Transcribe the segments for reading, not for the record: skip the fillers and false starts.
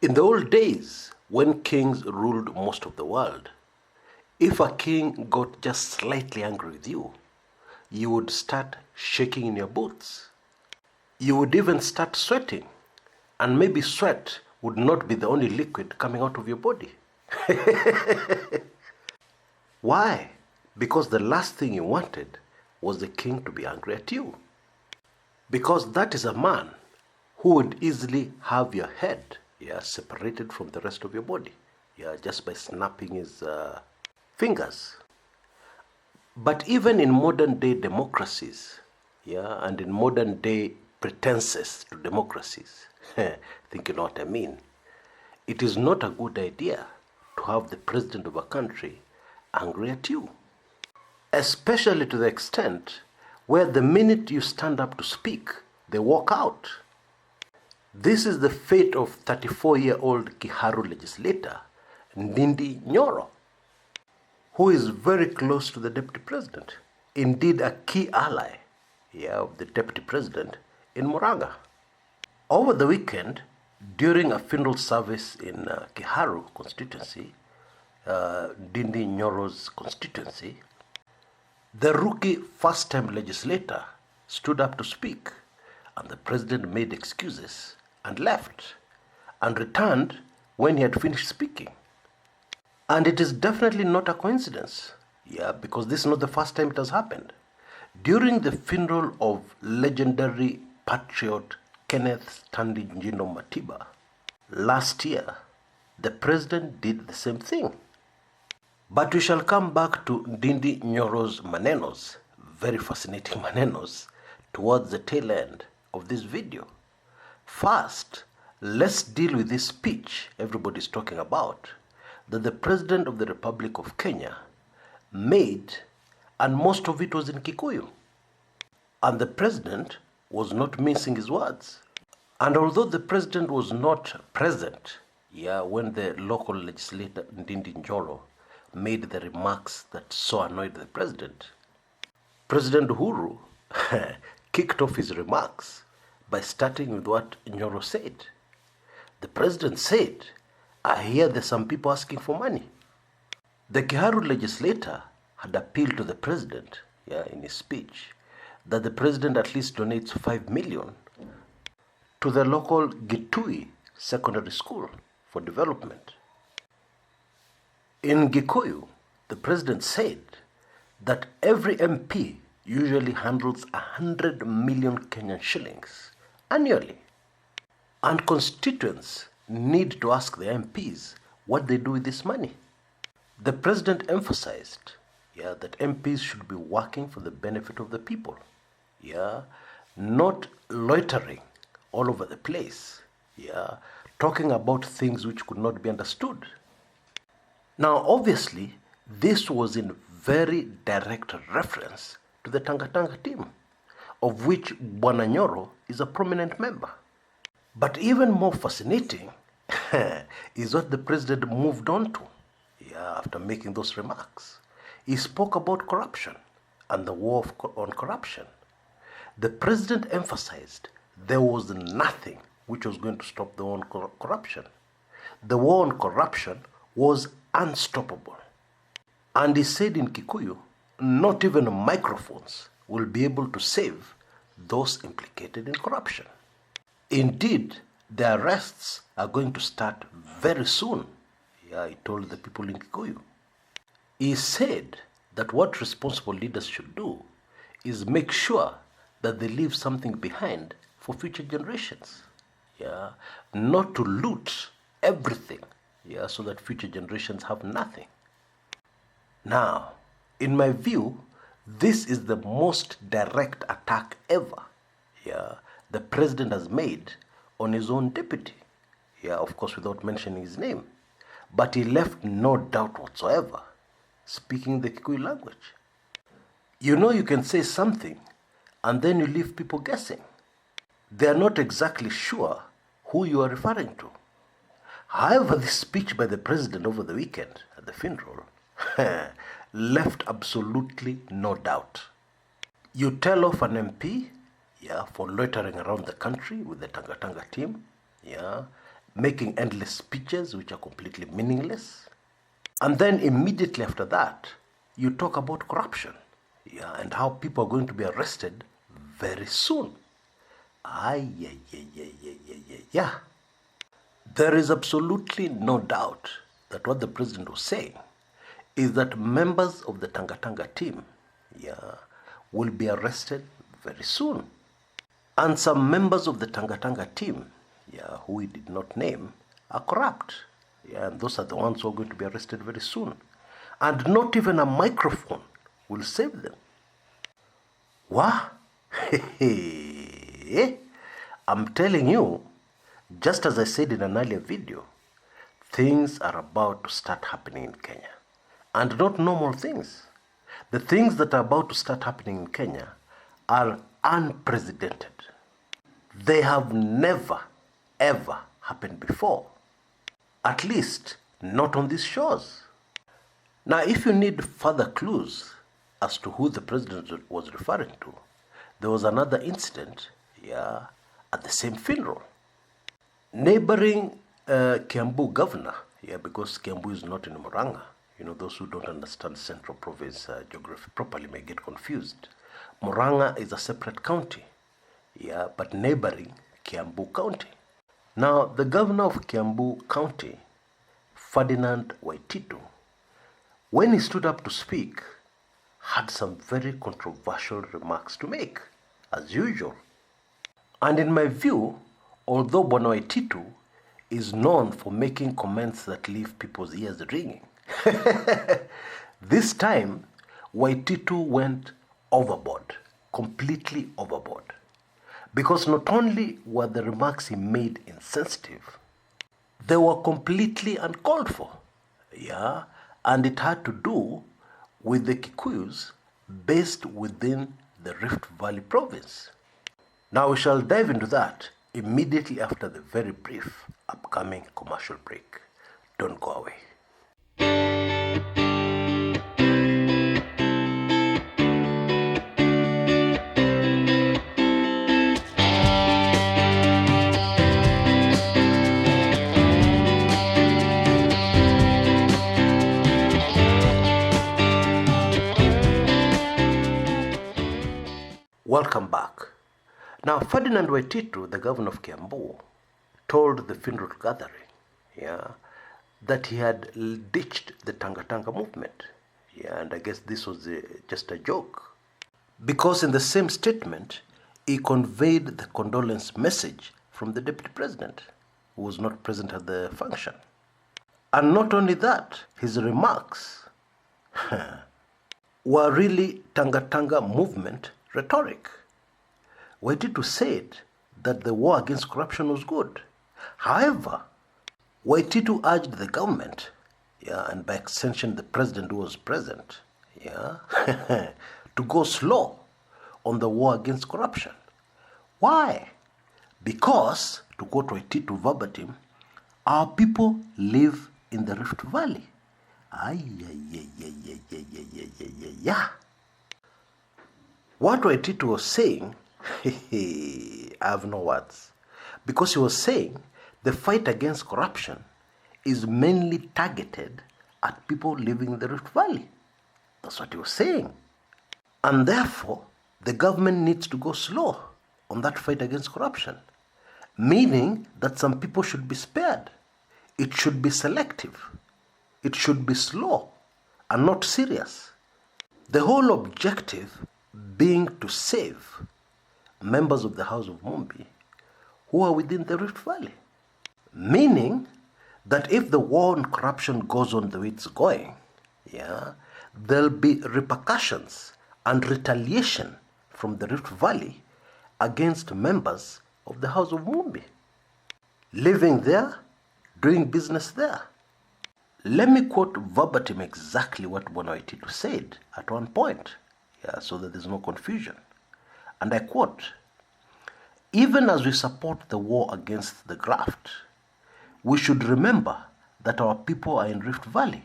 In the old days, when kings ruled most of the world, if a king got just slightly angry with you, you would start shaking in your boots. You would even start sweating, and maybe sweat would not be the only liquid coming out of your body. Why? Because the last thing you wanted was the king to be angry at you. Because that is a man who would easily have your head separated from the rest of your body just by snapping his fingers. But even in modern day democracies and in modern day pretenses to democracies, think you know what I mean, it is not a good idea to have the president of a country angry at you. Especially to the extent where the minute you stand up to speak, they walk out. This is the fate of 34-year-old Kiharu legislator Ndindi Nyoro, who is very close to the deputy president, indeed a key ally of the deputy president in Muranga. Over the weekend, during a funeral service in Kiharu constituency, Ndindi Nyoro's constituency, the rookie first-time legislator stood up to speak, and the president made excuses and left, and returned when he had finished speaking. And it is definitely not a coincidence, because this is not the first time it has happened. During the funeral of legendary patriot Kenneth Ndindi Nyoro Matiba last year, the president did the same thing. But we shall come back to Ndindi Nyoro's manenos, very fascinating manenos, towards the tail end of this video. First, let's deal with this speech everybody's talking about that the President of the Republic of Kenya made, and most of it was in Gikuyu. And the President was not mincing his words. And although the President was not present when the local legislator Ndindi Nyoro made the remarks that so annoyed the President, President Uhuru kicked off his remarks by starting with what Nyoro said. The President said, "I hear there's some people asking for money." The Kiharu legislator had appealed to the President in his speech that the President at least donates 5 million to the local Gikuyu secondary school for development. In Gikuyu, the President said that every MP usually handles 100 million Kenyan shillings annually, and constituents need to ask the MPs what they do with this money. The President emphasized that MPs should be working for the benefit of the people, not loitering all over the place, talking about things which could not be understood. Now, obviously, this was in very direct reference to the Tanga Tanga team, of which Bwana Nyoro is a prominent member. But even more fascinating is what the President moved on to after making those remarks. He spoke about corruption and the war on corruption. The President emphasized there was nothing which was going to stop the war on corruption. The war on corruption was unstoppable. And he said in Gikuyu, not even microphones will be able to save those implicated in corruption. Indeed, the arrests are going to start very soon, he told the people in Gikuyu. He said that what responsible leaders should do is make sure that they leave something behind for future generations, not to loot everything, so that future generations have nothing. Now, in my view, this is the most direct attack ever the President has made on his own deputy, of course without mentioning his name, but he left no doubt whatsoever, speaking the Kikuyu language. You can say something and then you leave people guessing. They are not exactly sure who you are referring to. However, this speech by the President over the weekend at the funeral left absolutely no doubt. You tell off an MP for loitering around the country with the Tanga Tanga team, making endless speeches which are completely meaningless. And then immediately after that, you talk about corruption, and how people are going to be arrested very soon. Yeah. There is absolutely no doubt that what the president was saying is that members of the Tanga Tanga team, will be arrested very soon. And some members of the Tanga Tanga team, who he did not name, are corrupt. And those are the ones who are going to be arrested very soon. And not even a microphone will save them. What? I'm telling you, just as I said in an earlier video, things are about to start happening in Kenya. And not normal things. The things that are about to start happening in Kenya are unprecedented. They have never, ever happened before. At least, not on these shores. Now, if you need further clues as to who the president was referring to, there was another incident, at the same funeral. Neighboring Kiambu governor, because Kiambu is not in Murang'a. Those who don't understand Central Province geography properly may get confused. Murang'a is a separate county, but neighboring Kiambu County. Now, the governor of Kiambu County, Ferdinand Waititu, when he stood up to speak, had some very controversial remarks to make, as usual. And in my view, although Bwana Waititu is known for making comments that leave people's ears ringing, this time, Waititu went overboard, completely overboard. Because not only were the remarks he made insensitive, they were completely uncalled for. And it had to do with the Kikuyus based within the Rift Valley province. Now we shall dive into that immediately after the very brief upcoming commercial break. Don't go away. Welcome back. Now, Ferdinand Waititu, the governor of Kiambu, told the funeral gathering, that he had ditched the Tanga Tanga movement. And I guess this was just a joke. Because in the same statement, he conveyed the condolence message from the deputy president, who was not present at the function. And not only that, his remarks were really Tanga Tanga movement rhetoric. Waititu said that the war against corruption was good. However, Waititu urged the government, and by extension the president who was present, to go slow on the war against corruption. Why? Because, to quote Waititu verbatim, our people live in the Rift Valley. What Waititu was saying, I have no words. Because he was saying the fight against corruption is mainly targeted at people living in the Rift Valley. That's what he was saying. And therefore, the government needs to go slow on that fight against corruption. Meaning that some people should be spared. It should be selective. It should be slow and not serious. The whole objective being to save members of the House of Mumbi who are within the Rift Valley. Meaning that if the war on corruption goes on the way it's going, there'll be repercussions and retaliation from the Rift Valley against members of the House of Mumbi, living there, doing business there. Let me quote verbatim exactly what Bwana Waititu said at one point, so that there's no confusion. And I quote, "Even as we support the war against the graft, we should remember that our people are in Rift Valley,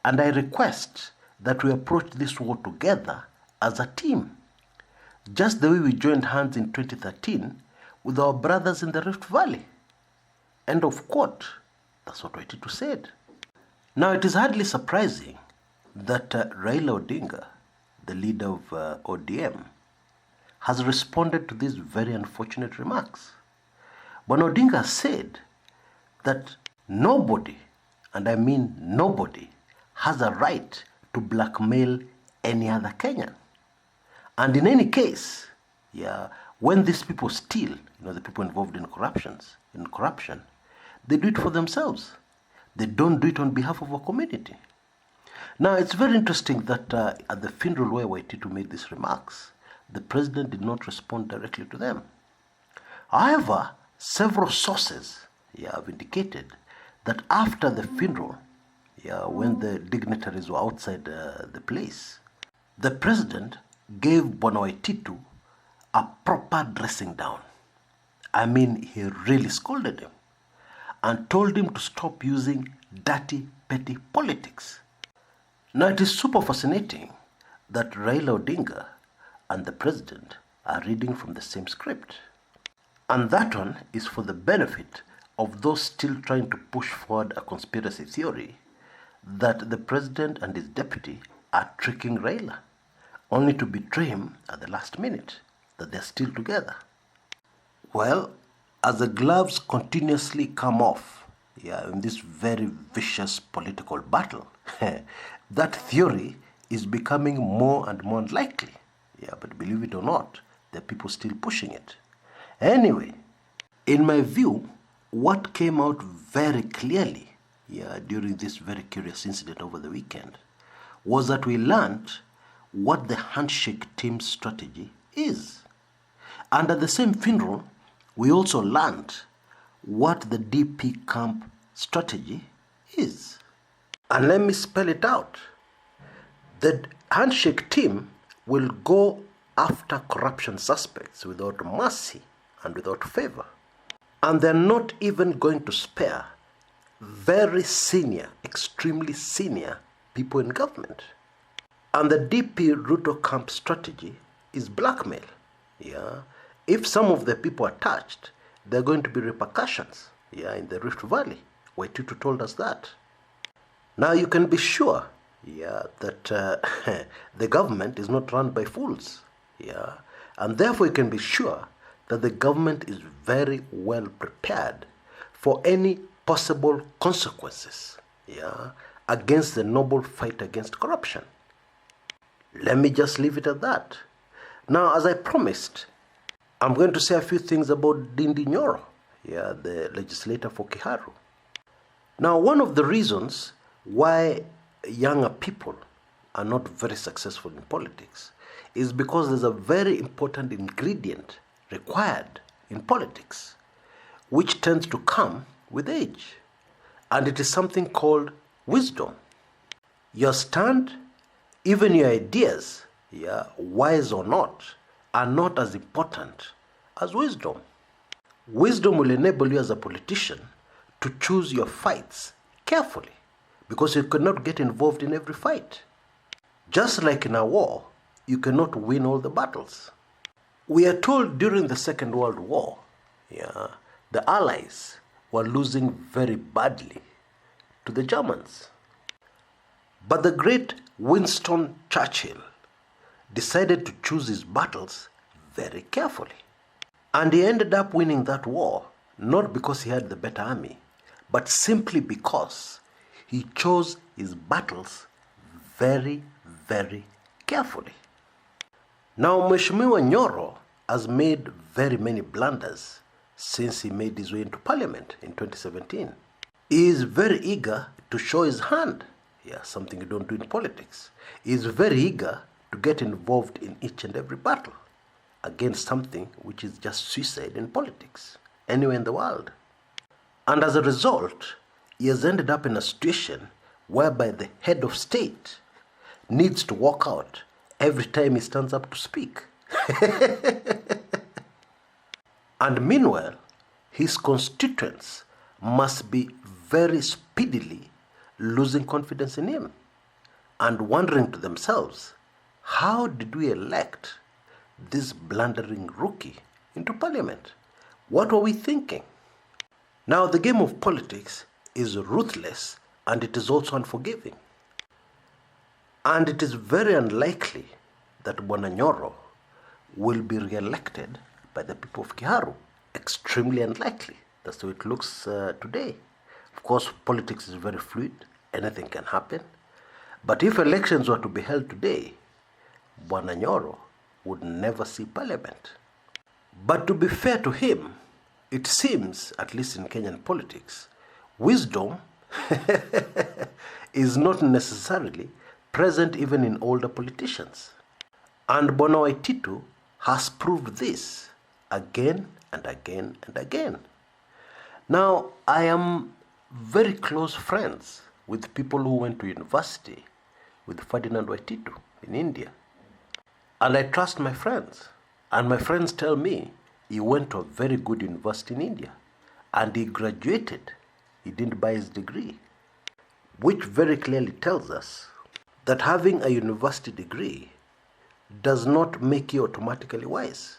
and I request that we approach this war together as a team, just the way we joined hands in 2013 with our brothers in the Rift Valley." End of quote. That's what Waititu said. Now, it is hardly surprising that Raila Odinga, the leader of ODM, has responded to these very unfortunate remarks. But Odinga said that nobody, and I mean nobody, has a right to blackmail any other Kenyan. And in any case, when these people steal, the people involved in corruption, they do it for themselves. They don't do it on behalf of a community. Now, it's very interesting that at the funeral where Waititu made these remarks, the president did not respond directly to them. However, several sources have indicated that after the funeral, when the dignitaries were outside the place, the president gave Waititu a proper dressing down. I mean, he really scolded him and told him to stop using dirty, petty politics. Now, it is super fascinating that Raila Odinga and the president are reading from the same script. And that one is for the benefit of those still trying to push forward a conspiracy theory that the president and his deputy are tricking Raila, only to betray him at the last minute, that they're still together. Well, as the gloves continuously come off in this very vicious political battle, that theory is becoming more and more unlikely. But believe it or not, there are people still pushing it. Anyway, in my view, what came out very clearly during this very curious incident over the weekend was that we learned what the handshake team's strategy is. And at the same funeral, we also learned what the DP camp strategy is. And let me spell it out. The handshake team will go after corruption suspects without mercy and without favor. And they're not even going to spare very senior, extremely senior people in government. And the DP Ruto camp strategy is blackmail. If some of the people are touched, there are going to be repercussions in the Rift Valley. Waititu told us that. Now you can be sure that the government is not run by fools. And therefore you can be sure that the government is very well prepared for any possible consequences against the noble fight against corruption. Let me just leave it at that. Now, as I promised, I'm going to say a few things about Ndindi Nyoro, the legislator for Kiharu. Now, one of the reasons why younger people are not very successful in politics is because there's a very important ingredient required in politics, which tends to come with age. And it is something called wisdom. Your stand, even your ideas, wise or not, are not as important as wisdom. Wisdom will enable you as a politician to choose your fights carefully, because you cannot get involved in every fight. Just like in a war, you cannot win all the battles. We are told during the Second World War, the Allies were losing very badly to the Germans. But the great Winston Churchill decided to choose his battles very carefully. And he ended up winning that war, not because he had the better army, but simply because he chose his battles very, very carefully. Now, Mheshimiwa Nyoro has made very many blunders since he made his way into parliament in 2017. He is very eager to show his hand. Something you don't do in politics. He is very eager to get involved in each and every battle against something which is just suicide in politics, anywhere in the world. And as a result, he has ended up in a situation whereby the head of state needs to walk out every time he stands up to speak. And meanwhile, his constituents must be very speedily losing confidence in him and wondering to themselves, how did we elect this blundering rookie into parliament? What were we thinking? Now, the game of politics is ruthless and it is also unforgiving. And it is very unlikely that Bwana Nyoro will be re-elected by the people of Kiharu. Extremely unlikely. That's the way it looks today. Of course, politics is very fluid. Anything can happen. But if elections were to be held today, Bwana Nyoro would never see parliament. But to be fair to him, it seems, at least in Kenyan politics, wisdom is not necessarily present even in older politicians. And Bwana Waititu has proved this again and again and again. Now, I am very close friends with people who went to university with Ferdinand Waititu in India. And I trust my friends. And my friends tell me he went to a very good university in India. And he graduated. He didn't buy his degree. Which very clearly tells us that having a university degree does not make you automatically wise.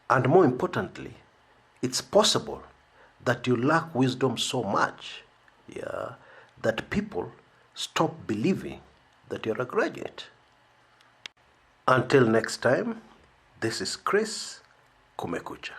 And more importantly, it's possible that you lack wisdom so much, that people stop believing that you're a graduate. Until next time, this is Kshs, Kumekucha.